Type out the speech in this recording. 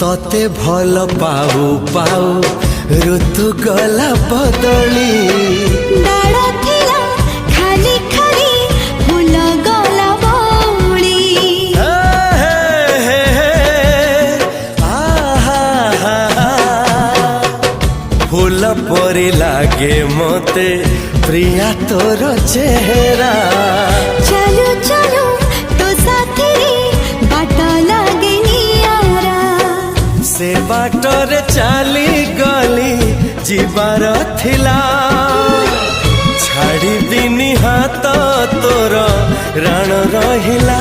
तते भल पाऊ पाऊ ऋतु गला बदली डाळ थिला खाली खाली फूल गला बौली फूल परी लागे मते प्रिया तोर चेहरा चलो चलो तो साथी बाट लागे नियारा से बाटरे चली गली जीवार थिला छाड़ी दिनी हाथ तोर राण रहिला।